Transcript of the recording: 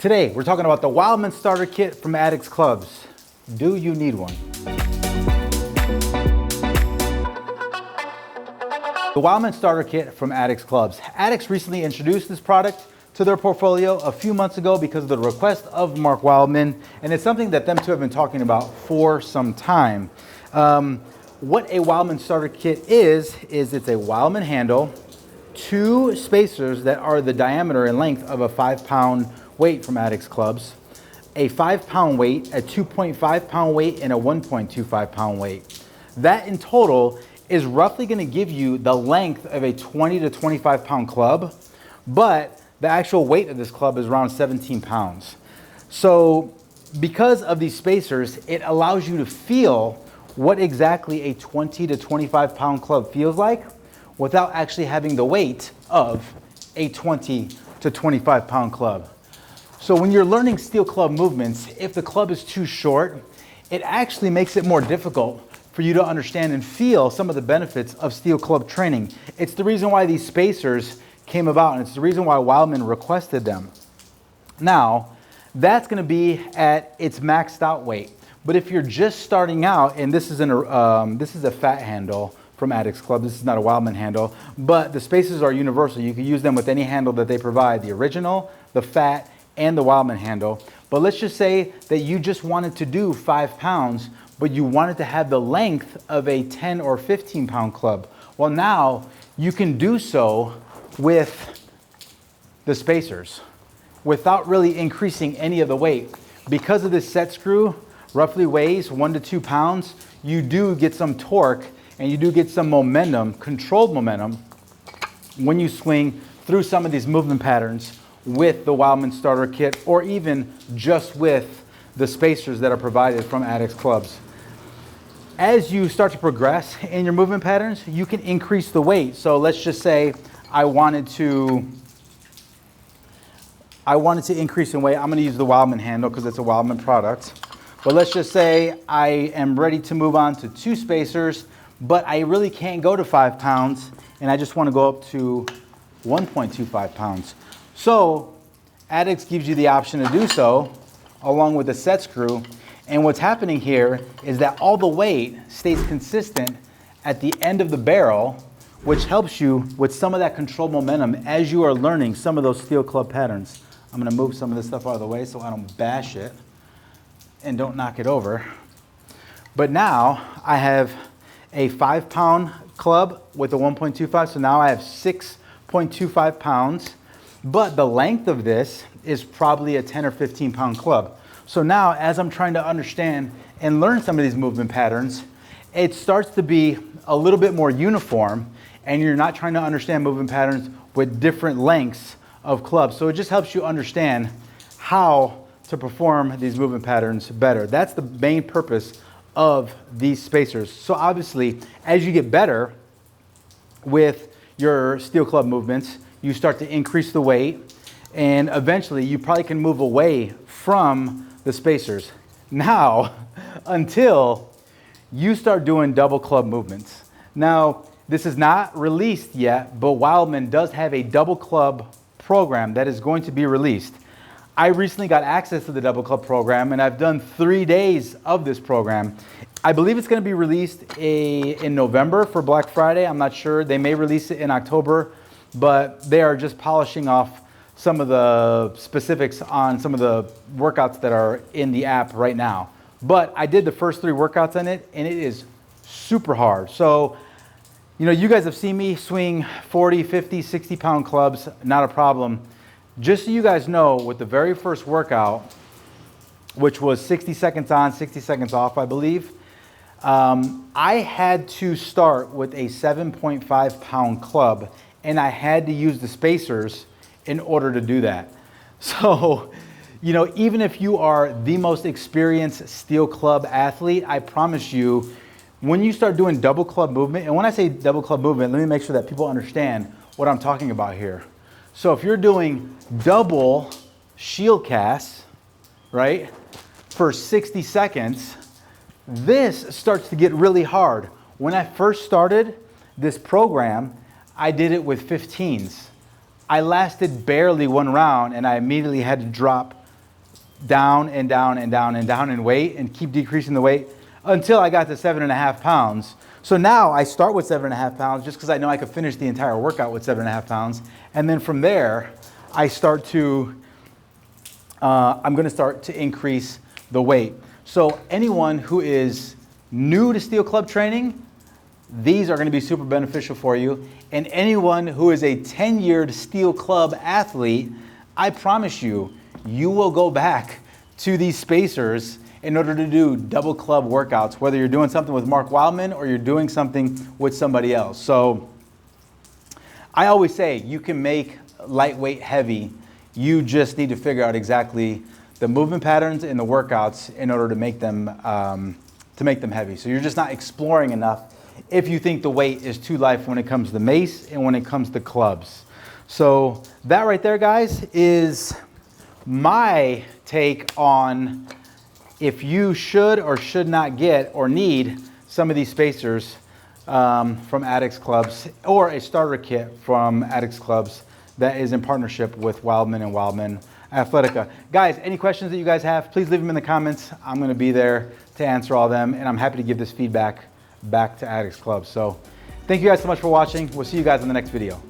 Today, we're talking about the Wildman Starter Kit from Adex Clubs. Do you need one? The Wildman Starter Kit from Adex Clubs. Adex recently introduced this product to their portfolio a few months ago because of the request of Mark Wildman, and it's something that them two have been talking about for some time. What a Wildman Starter Kit is it's a Wildman handle, two spacers that are the diameter and length of a 5-pound weight from Adex Clubs, a 5-pound weight, a 2.5-pound weight, and a 1.25-pound weight. That in total is roughly going to give you the length of a 20 to 25-pound club, but the actual weight of this club is around 17 pounds. So because of these spacers, it allows you to feel what exactly a 20 to 25-pound club feels like without actually having the weight of a 20 to 25-pound club. So when you're learning steel club movements, if the club is too short, it actually makes it more difficult for you to understand and feel some of the benefits of steel club training. It's the reason why these spacers came about, and it's the reason why Wildman requested them. Now, that's going to be at its maxed out weight. But if you're just starting out, and this is a fat handle from Adex Club, this is not a Wildman handle, but the spacers are universal. You can use them with any handle that they provide, the original, the fat, and the Wildman handle. But let's just say that you just wanted to do 5 pounds, but you wanted to have the length of a 10 or 15 pound club. Well, now you can do so with the spacers without really increasing any of the weight. Because of this set screw roughly weighs 1 to 2 pounds, you do get some torque and you do get some momentum, controlled momentum, when you swing through some of these movement patterns with the Wildman Starter Kit, or even just with the spacers that are provided from Adex Clubs. As you start to progress in your movement patterns, you can increase the weight. So let's just say I wanted to increase in weight. I'm going to use the Wildman handle because it's a Wildman product. But let's just say I am ready to move on to 2 spacers, but I really can't go to 5 pounds, and I just want to go up to 1.25 pounds. So Adex gives you the option to do so along with the set screw. And what's happening here is that all the weight stays consistent at the end of the barrel, which helps you with some of that controlled momentum as you are learning some of those steel club patterns. I'm going to move some of this stuff out of the way so I don't bash it and don't knock it over. But now I have a 5-pound club with a 1.25, so now I have 6.25 pounds. But the length of this is probably a 10 or 15 pound club. So now as I'm trying to understand and learn some of these movement patterns, it starts to be a little bit more uniform, and you're not trying to understand movement patterns with different lengths of clubs. So it just helps you understand how to perform these movement patterns better. That's the main purpose of these spacers. So obviously, as you get better with your steel club movements, you start to increase the weight, and eventually you probably can move away from the spacers. Now, until you start doing double club movements. Now, this is not released yet, but Wildman does have a double club program that is going to be released. I recently got access to the double club program, and I've done 3 days of this program. I believe it's going to be released in November for Black Friday. I'm not sure. They may release it in October, but they are just polishing off some of the specifics on some of the workouts that are in the app right now. But I did the first 3 workouts on it, and it is super hard. So, you know, you guys have seen me swing 40, 50, 60 pound clubs, not a problem. Just so you guys know, with the very first workout, which was 60 seconds on, 60 seconds off, I believe, I had to start with a 7.5 pound club, and I had to use the spacers in order to do that. So, you know, even if you are the most experienced steel club athlete, I promise you, when you start doing double club movement, and when I say double club movement, let me make sure that people understand what I'm talking about here. So if you're doing double shield casts, right, for 60 seconds, this starts to get really hard. When I first started this program, I did it with 15s. I lasted barely 1 round, and I immediately had to drop down and down and down and down in weight and keep decreasing the weight until I got to 7.5 pounds. So now I start with 7.5 pounds just because I know I could finish the entire workout with 7.5 pounds. And then from there, I start to, I'm gonna start to increase the weight. So anyone who is new to steel club training, these are gonna be super beneficial for you. And anyone who is a tenured steel club athlete, I promise you, you will go back to these spacers in order to do double club workouts, whether you're doing something with Mark Wildman or you're doing something with somebody else. So I always say you can make lightweight heavy. You just need to figure out exactly the movement patterns and the workouts in order to make them heavy. So you're just not exploring enough if you think the weight is too light when it comes to the mace and when it comes to clubs. So that right there, guys, is my take on if you should or should not get or need some of these spacers from Adex Clubs or a starter kit from Adex Clubs that is in partnership with Wildman and Wildman Athletica. Guys, any questions that you guys have, please leave them in the comments. I'm gonna be there to answer all of them, and I'm happy to give this feedback back to Adex Clubs. So thank you guys so much for watching. We'll see you guys in the next video.